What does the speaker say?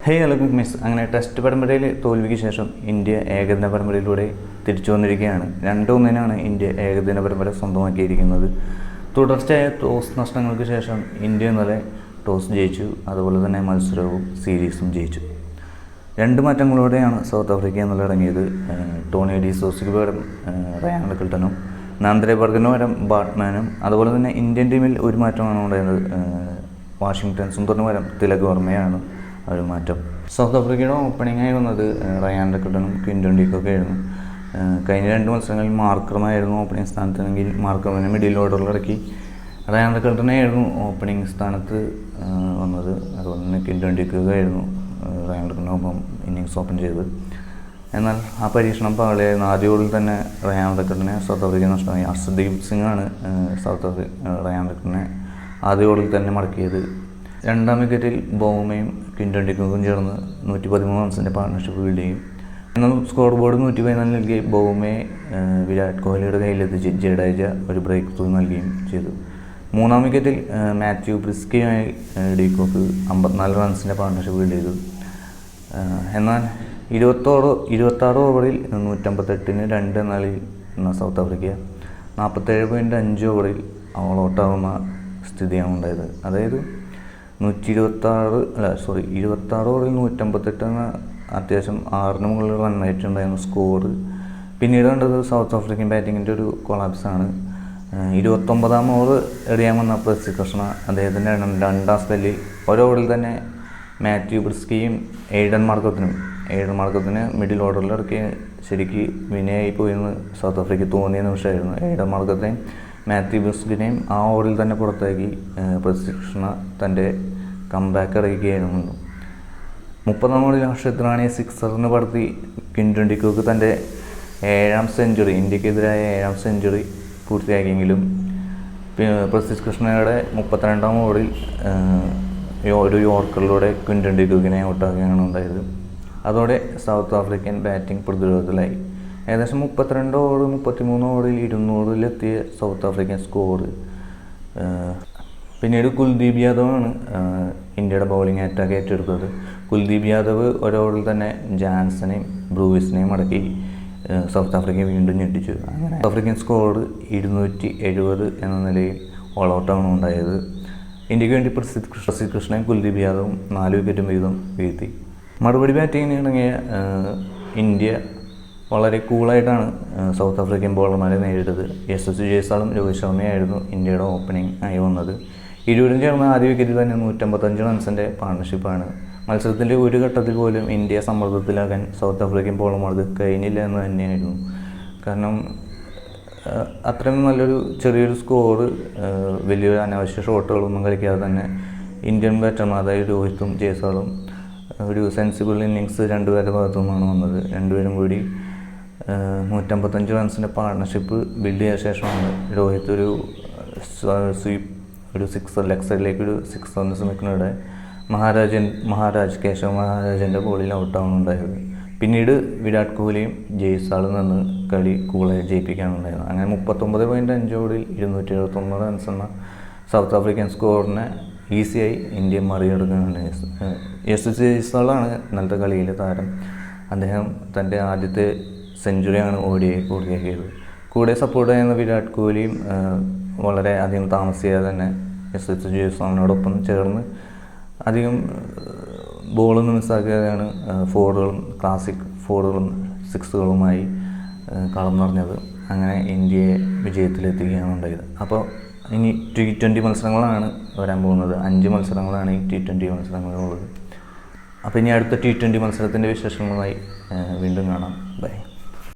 Hello miss അങ്ങനെ test പരമ്പരയിൽ തോൽവിക്ക് ശേഷം ഇന്ത്യ ഏകദിന പരമ്പരയിലൂടെ തിരിച്ചു വന്നിരിക്കുകയാണ്. 2-1 ഇന്ത്യ ഏകദിന പരമ്പര സ്വന്തമാക്കിയിരിക്കുന്നത്. തുടർച്ചയായ ടോസ് നഷ്ടങ്ങൾക്ക് ശേഷം ഇന്ത്യ ഇന്നലെ ടോസ് ജയിച്ചു. അതുപോലെ തന്നെ മത്സരവും സീരീസും ജയിച്ചു. 2 മാറ്റങ്ങളോടെയാണ് സൗത്ത് ആഫ്രിക്ക ഇന്നലെ ഇറങ്ങിയത്. ടോണി ഡിസോസിക്ക് പകരം റയാൻ റിക്കിൾട്ടനും, നാന്ദ്രെ ബർഗറിന് പകരം ബാറ്റ്മാനും. അതുപോലെ തന്നെ ഇന്ത്യൻ ടീമിൽ ഒരു മാറ്റമാണ് ഉണ്ടായത്. വാഷിംഗ്ടൺ സുന്ദറിന് പകരം തിലക് വർമ്മയാണ് ഒരു മാറ്റം. സൗത്ത് ആഫ്രിക്കയുടെ ഓപ്പണിംഗായി വന്നത് റയാൻ റിക്കിൾട്ടനും ക്വിൻ്റൺ ഡിക്കോക്കും ആയിരുന്നു. കഴിഞ്ഞ 2 മത്സരങ്ങളിൽ മാർക്കറുമായിരുന്നു ഓപ്പണിംഗ് സ്ഥാനത്തെങ്കിൽ മാർക്കറിനെ മിഡിൽ ഓർഡറിൽ ഇറക്കി റയാൻ റിക്കിൾട്ടനെ ആയിരുന്നു ഓപ്പണിംഗ് സ്ഥാനത്ത് വന്നത്. അതുപോലെ തന്നെ ക്വിൻ്റൺ ഡിക്കോക്ക് ആയിരുന്നു റയാൻ റിക്കിൾട്ടനൊപ്പം ഇന്നിങ്സ് ഓപ്പൺ ചെയ്തത്. എന്നാൽ ആ പരീക്ഷണം പാളിയായിരുന്നു. ആദ്യ ഓവറിൽ തന്നെ റയാൻ റിക്കിൾട്ടനെ സൗത്ത് ആഫ്രിക്ക നഷ്ടമായി. അർഷദീപ് സിംഗാണ് റയാൻ റിക്കിൾട്ടനെ ആദ്യ ഓവറിൽ തന്നെ മടക്കിയത്. 2ാം വിക്കറ്റിൽ ബൗമയും ക്വിൻ്റൺ ഡിക്കോക്കും ചേർന്ന് 113 റൺസിൻ്റെ പാർട്ട്ണർഷിപ്പ് ബിൽഡ് ചെയ്യും. എന്നാൽ സ്കോർ ബോർഡ് 114 നൽകി ബൗമയെ വിരാട് കോഹ്ലിയുടെ കയ്യിലെത്തിച്ച് ജഡേജ ഒരു ബ്രേക്ക് ത്രൂ നൽകുകയും ചെയ്തു. 3ാം വിക്കറ്റിൽ മാത്യു ബ്രിസ്കിയുമായി ഡിക്കോക്ക് 54 റൺസിൻ്റെ പാർട്ട്ണർഷിപ്പ് ബിൽഡ് ചെയ്തു. എന്നാൽ 26 ഓവറിൽ 158-2 എന്ന സൗത്ത് ആഫ്രിക്ക 47.5 ഓവറിൽ ഓൾ ഔട്ടാകുന്ന സ്ഥിതിയാണ് ഉണ്ടായത്. അതായത് 26 ഓവറിൽ 158 എന്ന അത്യാവശ്യം 6ന് മുകളിൽ റൺ റേറ്റ് ഉണ്ടായിരുന്ന സ്കോർ. പിന്നീട് കണ്ടത് സൗത്ത് ആഫ്രിക്കൻ ബാറ്റിങ്ങിൻ്റെ ഒരു കൊളാപ്സാണ്. 29ാം ഓവർ എറിയാൻ വന്ന പ്രസി കൃഷ്ണ അദ്ദേഹത്തിൻ്റെ 2ാം സ്പെല്ലിൽ ഓവറിൽ തന്നെ മാത്യു ബ്രിസ്കിയും എയ്ഡൻ മാർക്കത്തിന് മിഡിൽ ഓർഡറിൽ ഇറക്കി ശരിക്ക് വിനയായി പോയെന്ന് സൗത്ത് ആഫ്രിക്ക തോന്നിയ നിമിഷമായിരുന്നു. എയ്ഡൻ മാർക്കത്തിനെയും മാത്യു ബ്രിസ്കിനെയും ആ ഓവറിൽ തന്നെ പുറത്താക്കി പ്രസി കൃഷ്ണ തൻ്റെ കംബാക്ക് ഇറക്കുകയായിരുന്നു. 30ാം ഓവറിൽ ഹർഷിത് റാണിയെ സിക്സറിന് പടർത്തി ക്വിൻ്റൺ ഡിക്കോക്ക് തൻ്റെ 7ാം സെഞ്ചുറി, ഇന്ത്യക്കെതിരായ 7ാം സെഞ്ചുറി പൂർത്തിയാക്കിയെങ്കിലും പ്രസി കൃഷ്ണയുടെ 32ാം ഓവറിൽ ഒരു യോർക്കറിലൂടെ ക്വിൻ്റൺ ഡിക്കോക്കിനെ ഔട്ടാക്കുകയാണ് ഉണ്ടായത്. അതോടെ സൗത്ത് ആഫ്രിക്കൻ ബാറ്റിംഗ് പ്രതിരോധത്തിലായി. ഏകദേശം 32 ഓവർ 33 ഓവറിൽ 200-ലെത്തിയ സൗത്ത് ആഫ്രിക്കൻ സ്കോർ. പിന്നീട് കുൽദീപ് യാദവാണ് ഇന്ത്യയുടെ ബൗളിംഗ് അറ്റാക്ക് ഏറ്റെടുത്തത്. കുൽദീപ് യാദവ് ഓവറിൽ തന്നെ ജാൻസനെയും ബ്രൂവിസിനെയും മടക്കി സൗത്ത് ആഫ്രിക്കയെ വീണ്ടും ഞെട്ടിച്ചു. അങ്ങനെ ആഫ്രിക്കൻ സ്കോർ 270 എന്ന നിലയിൽ ഓൾ ഔട്ടാണ് ഉണ്ടായത്. ഇന്ത്യക്ക് വേണ്ടി പ്രസിദ്ധ് കൃഷ്ണയും കുൽദീപ് യാദവും 4 വിക്കറ്റും വീതം വീഴ്ത്തി. മറുപടി ബാറ്റിങ്ങിന് ഇറങ്ങിയ ഇന്ത്യ വളരെ കൂളായിട്ടാണ് സൗത്ത് ആഫ്രിക്കൻ ബോളർമാരെ നേരിട്ടത്. യശസ്വി ജയ്സ്വാളും രോഹിത് ശർമ്മയായിരുന്നു ഇന്ത്യയുടെ ഓപ്പണിംഗ് ആയി വന്നത്. ഇരുവരും ചേർന്ന് ആദ്യ വിക്കറ്റിൽ തന്നെ 155 റൺസിൻ്റെ പാർട്ണർഷിപ്പാണ്. മത്സരത്തിൻ്റെ ഒരു ഘട്ടത്തിൽ പോലും ഇന്ത്യ സമ്മർദ്ദത്തിലാകാൻ സൗത്ത് ആഫ്രിക്കൻ ബോളർമാർക്ക് കഴിഞ്ഞില്ല എന്ന് തന്നെയായിരുന്നു. കാരണം അത്രയും നല്ലൊരു ചെറിയൊരു സ്കോർ, വലിയൊരു അനാവശ്യ ഷോട്ടുകളൊന്നും കളിക്കാതെ തന്നെ ഇന്ത്യൻ ബാറ്റർമാർ അതായത് രോഹിത്തും ജയ്സ്വാളും ഒരു സെൻസിബിൾ ഇന്നിങ്സ് 2 പേരുടെ ഭാഗത്തു നിന്നാണ് വന്നത്. 2 പേരും കൂടി 155 റൺസിൻ്റെ പാർട്ണർഷിപ്പ് ബിൽഡ് ചെയ്ത ശേഷമാണ് രോഹിത് ഒരു സിക്സർ ലെഗ് സൈഡിലേക്ക് ഒരു സിക്സറിന് ശ്രമിക്കുന്നതിടെ കേശവ് മഹാരാജൻ്റെ ബോളിൽ ഔട്ടാവുന്നുണ്ടായത്. പിന്നീട് വിരാട് കോഹ്ലിയും ജയ്സ്വാളും നിന്ന് കളി കൂളായി ജയിപ്പിക്കാനുണ്ടായിരുന്നു. അങ്ങനെ 39.5 ഓവറിൽ 271 റൺസ് എന്ന സൗത്ത് ആഫ്രിക്കൻ സ്കോറിനെ ഈസിയായി ഇന്ത്യ മറികടക്കുന്നുണ്ട്. യശസ്വി ജയ്സ്വാളാണ് ഇന്നലത്തെ കളിയിലെ താരം. അദ്ദേഹം തൻ്റെ ആദ്യത്തെ സെഞ്ചുറിയാണ് ODI പൂർത്തിയാക്കിയത്. കൂടെ സപ്പോർട്ട് ചെയ്യുന്ന വിരാട് കോഹ്ലിയും വളരെ അധികം താമസിയാതെ തന്നെ യശസ്വി ജയ്സ്വാളിനോടൊപ്പം ചേർന്ന് അധികം ബോളൊന്നും മിസ്സാക്കിയതാണ് ക്ലാസിക് 4കളും 6കളുമായി കളം നിറഞ്ഞത്. അങ്ങനെ ഇന്ത്യയെ വിജയത്തിലെത്തിക്കുകയാണ് ഉണ്ടായത്. അപ്പോൾ ഇനി T20 മത്സരങ്ങളാണ് വരാൻ പോകുന്നത്. 5 മത്സരങ്ങളാണ് ഈ T20 മത്സരങ്ങളുള്ളത്. അപ്പോൾ ഇനി അടുത്ത T20 മത്സരത്തിൻ്റെ വിശേഷങ്ങളുമായി വീണ്ടും കാണാം. ബൈ.